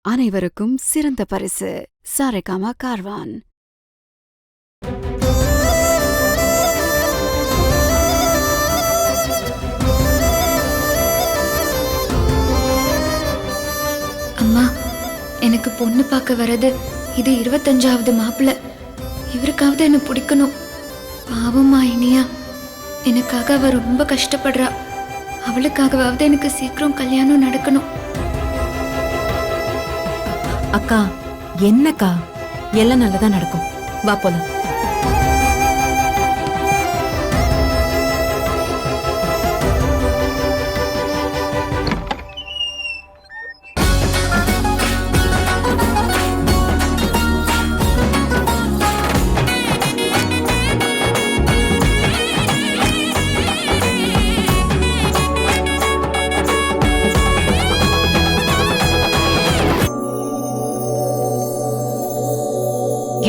அனைவருக்கும் சிறந்த பரிசு சாரேகாமா கார்வான். அம்மா, எனக்கு பொண்ணு பார்க்க வர்றது இது 25வது மாப்பிள்ளை. இவருக்காவது என்ன பிடிக்கணும். பாவமா இனியா, எனக்காக அவ ரொம்ப கஷ்டப்படுறா. அவளுக்காகவாவது எனக்கு சீக்கிரம் கல்யாணம் நடக்கணும். அக்கா, என்னக்கா, எல்லாம் நல்லதா நடக்கும். வா போலாம்.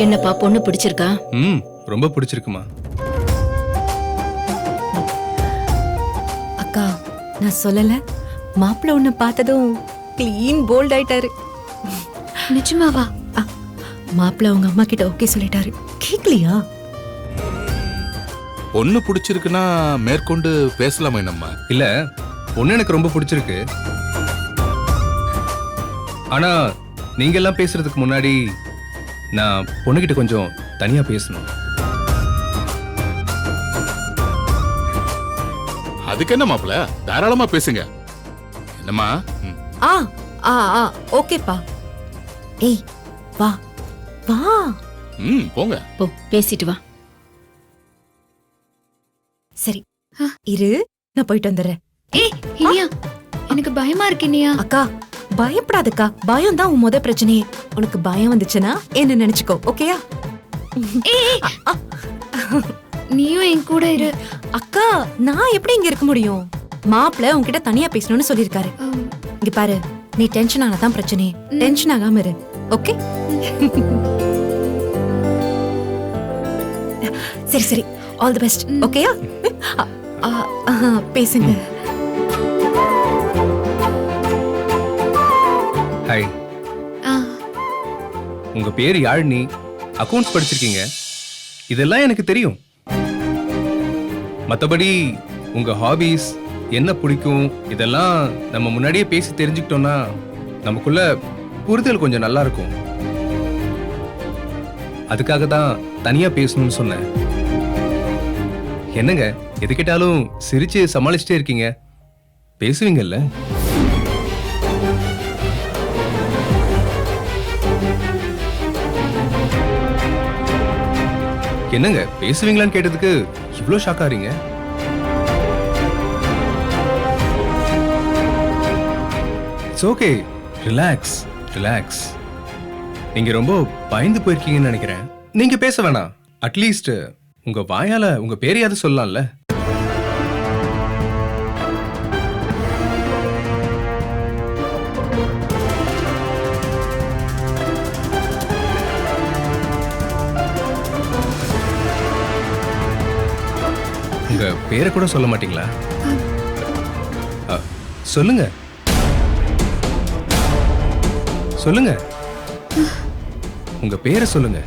என்னப்பா பொண்ணு பிடிச்சிருக்கா? ரொம்ப பிடிச்சிருக்குமா. அக்கா, நான் சொல்லல, மாப்பிள்ள உன்னை பார்த்ததும் கிளீன் போல்ட் ஆயிட்டாரு. நிஜமாவா? மாப்பிள்ள உங்க அம்மா கிட்ட ஓகே சொல்லிட்டாரு. கேக்கலையா? பொண்ணு பிடிச்சிருக்குன்னா மேற்கொண்டு பேசலாமா? என்னம்மா? இல்ல, பொண்ணு எனக்கு ரொம்ப பிடிச்சிருக்கு. ஆனா நீங்க எல்லாம் பேசுறதுக்கு முன்னாடி நான் பொண்ணுகிட்ட கொஞ்சம் தனியா பேசணும். அதுக்கு என்ன மாப்பிள்ள, தாராளமா பேசுங்க. என்னம்மா? ஓகேப்பா. ஏய், வா வா. போங்க. போ, பேசிட்டு வா. சரி இரு, நான் போயிட்டு வந்துடுறேன். ஏய் இனியா, எனக்கு பயமா இருக்கு இனியா. அக்கா, பயப்படாதக்கா. பயம் தான் உன் முத பிரச்சனையே. உனக்கு பயம் வந்துச்சுன்னா என்ன நினைச்சுக்கோ, ஓகேயா? நீயும் என் கூட இரு. அக்கா, நான் எப்படி இங்க இருக்க முடியும்? மாப்பிள்ள உன்கிட்ட தனியா பேசணும்னு சொல்லிருக்காரு. இங்க பாரு, நீ டென்ஷன் ஆனாதான் பிரச்சனையே. டென்ஷன் ஆகாம இரு, ஓகே? சரி சரி, ஆல் தி பெஸ்ட், ஓகேயா? பேசுங்க. ஹாய், உங்க பேர் யாழினி, அக்கவுண்ட்ஸ் படிச்சிருக்கீங்க. இதெல்லாம் எனக்கு தெரியும். மத்தபடி உங்க ஹாபீஸ் என்ன பிடிக்கும் இதெல்லாம் நம்ம முன்னாடியே பேசி தெரிஞ்சுக்கிட்டோம்னா நமக்குள்ள புரிதல் கொஞ்சம் நல்லா இருக்கும். அதுக்காக தான் தனியா பேசணும்னு சொன்னேன். என்னங்க, எது கேட்டாலும் சிரிச்சு சமாளிச்சுட்டே இருக்கீங்க. பேசுவீங்கல்ல? என்னங்க, பேசுவீங்களான்னு கேட்டதுக்கு இவ்ளோ ஷாக் ஆறீங்க? It's okay, relax relax. நீங்க ரொம்ப பயந்து போயிருக்கீங்கன்னு நினைக்கிறேன். நீங்க பேச வேணாம். அட்லீஸ்ட் உங்க வாயால உங்க பேரையாவது சொல்லலாம்ல. உங்க பேரை கூட சொல்ல மாட்டீங்களா? சொல்லுங்க சொல்லுங்க, உங்க பேரை சொல்லுங்க.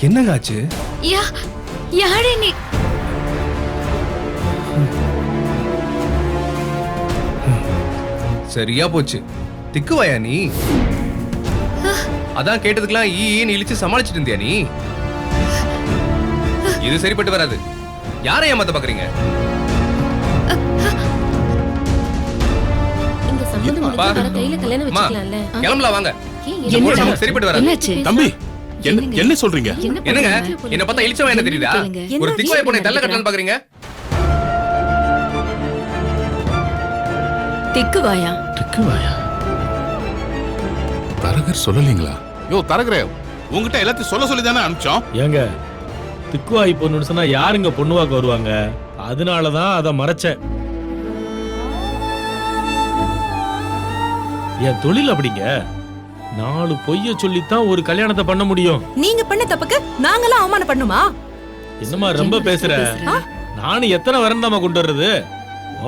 என்னங்க ஆச்சு? யாழினி. சரியா போச்சு. திக்குவாயா நீ? அதான் கேட்டதுக்கெல்லாம் ஈன்னு இழிச்சு சமாளிச்சுட்டு இருந்தியா நீ? இது சரிப்பட்டு வராது. யாரை ஏமாத்த பாக்குறீங்க? கிளம்பலாம் வாங்க. சரிப்பட்டு வராது. தம்பி, என்ன சொல்றீங்க? என்னங்க, என்ன பார்த்தா இழிச்சவன் என்ன தெரியுதா? ஒரு திக்குவாய பொண்ணை தள்ள கட்டலான்னு பாக்குறீங்க? திக்குவாயா? திக்குவாயா? தரகர் சொல்லலீங்களா? யோ தரகரே, உங்ககிட்ட எல்லாத்தையும் சொல்ல சொல்லி தானே அனுப்பிச்சோம். ஏங்க, திக்குவாய் பொண்ணுன்னு சொன்னா யாருங்க பொண்ணுவாக்க வருவாங்க? அதனாலதான் அதை மறைச்சேன். என் தொழில் அப்படிங்க. 4 பொய்ய சொல்லித்தான் ஒரு கல்யாணத்தை பண்ண முடியும். நீங்க பண்ண தப்புக்கு நாங்களாம் அவமானம் பண்ணுமா? என்னம்மா ரொம்ப பேசுற நானும் எத்தனை வரந்தாமா கொண்டு வர்றது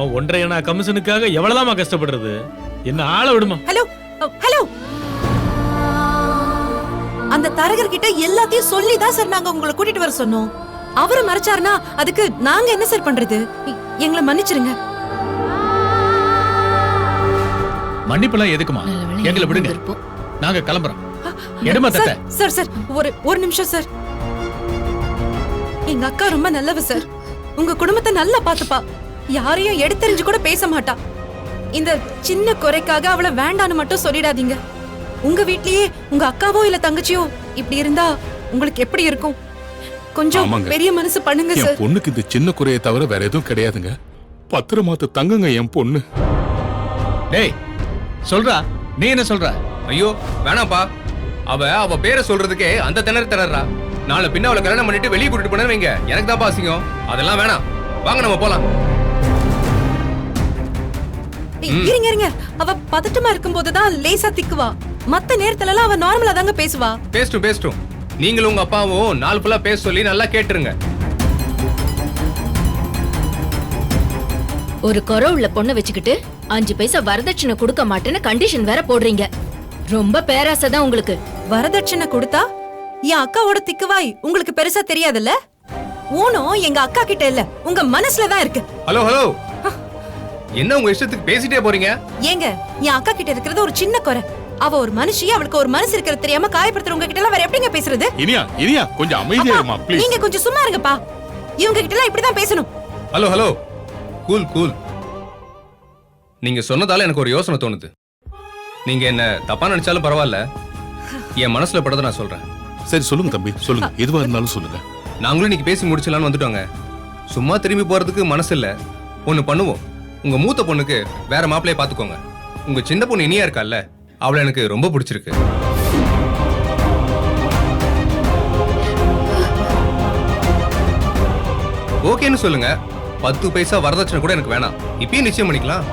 1.5 கமிஷனுக்காக எவ்வளவுதாம்மா கஷ்டப்படுறது என்ன ஆள விடுமா ஹலோ ஹலோ அந்த தரகர் கிட்ட எல்லாத்தையும் சொல்லி தான் சார் நாங்க உங்களை கூட்டிட்டு வர சொன்னோம். அவரு மறைச்சாருன்னா அதுக்கு நாங்க என்ன சார் பண்றது? எங்களை மன்னிச்சிருங்க. மன்னிப்புலாம் எதுக்குமா? எங்களை விடுங்க, நாங்க கிளம்புறோம். எடுமா தட்ட. சார் சார் ஒரு நிமிஷம் சார். எங்க அக்கா ரொம்ப நல்லவ சார். உங்க குடும்பத்தை நல்லா பாத்துப்பா. யாரையும் எடுத்தெறிஞ்சு கூட பேச மாட்டா. இந்த சின்ன குறைக்காக அவளை வேண்டான்னு மட்டும் சொல்லிடாதீங்க. உங்க வீட்லயே உங்க அக்காவோ இல்ல தங்கச்சியோ இப்படி இருந்தா உங்களுக்கு எப்படி இருக்கும்? கொஞ்சம் ஆமாங்க. பெரிய மனசு பண்ணுங்க என் சார். பொண்ணுக்கு இந்த சின்ன குறையை தவிர வேற எதுவும் கிடையாதுங்க. பத்திரமாத்து தங்குங்க என் பொண்ணு. டேய் சொல்றா, நீ என்ன சொல்ற? ஐயோ வேணாப்பா, அவ பேரை சொல்றதுக்கே அந்த திணறா. நாளை பின்ன அவளை கல்யாணம் பண்ணிட்டு வெளியே கூட்டிட்டு போன வைங்க, எனக்கு தான் பாசிங்கம். அதெல்லாம் வேணாம், வாங்க நம்ம போலாம். இருங்க இருங்க, அவ பதட்டமா இருக்கும் போதுதான் லேசா திக்குவா. மத்த நேரத்துல எல்லாம் அவ நார்மலா தாங்க பேசுவா. பேசட்டும். நீங்களும் உங்க அப்பாவும் நாள் ஃபுல்லா பேச சொல்லி நல்லா கேட்டுருங்க. ஒரு குறை உள்ள பொண்ணை வச்சுக்கிட்டு 5 பைசா வரதட்சணை கொடுக்க மாட்டேன்னு கண்டிஷன் வேற போடுறீங்க. ரொம்ப பேராசை தான் உங்களுக்கு. வரதட்சணை கொடுத்தா என் அக்காவோட திக்குவாய் உங்களுக்கு பெருசா தெரியாதுல்ல? ஊனம் எங்க அக்கா கிட்ட இல்ல, உங்க மனசுல தான் இருக்கு. ஹலோ என்ன உங்க இஷ்டத்துக்கு பேசிட்டே போறீங்க? ஏங்க, என் அக்கா கிட்ட இருக்கிறது ஒரு சின்ன குறை. அவ ஒரு மனுஷி, அவளுக்கு ஒரு மனசு இருக்கிறது தெரியாம காயப்படுத்துறவங்க கிட்ட எல்லாம் வேற எப்படிங்க பேசுறது? இனியா கொஞ்சம் அமைதியா இருமா ப்ளீஸ். நீங்க கொஞ்சம் சும்மா இருங்கப்பா. இவங்க கிட்ட எல்லாம் இப்படிதான் பேசணும். Hello cool. நீங்க சொன்னதால எனக்கு ஒரு யோசனை தோணுது. நீங்க என்ன தப்பா நினைச்சாலும் பரவாயில்ல, என் மனசுல படத நான் சொல்றேன். சரி சொல்லுங்க தம்பி, சொல்லுங்க. எதுவா இருந்தாலும் சொல்லுங்க. நாங்களும் இன்னைக்கு பேசி முடிச்சலான்னு வந்துட்டோங்க. சும்மா திரும்பி போறதுக்கு மனசு இல்ல. ஒண்ணு பண்ணுவோம், உங்க மூத்த பொண்ணுக்கு வேற மாப்பிள்ளைய பாத்துக்கோங்க. உங்க சின்ன பொண்ணு இனியா இருக்கால்ல, அவளை எனக்கு ரொம்ப பிடிச்சிருக்கு. ஓகேன்னு சொல்லுங்க. 10 பைசா வரதட்சணை கூட எனக்கு வேணாம். இப்பயே நிச்சயம் பண்ணிக்கலாம்.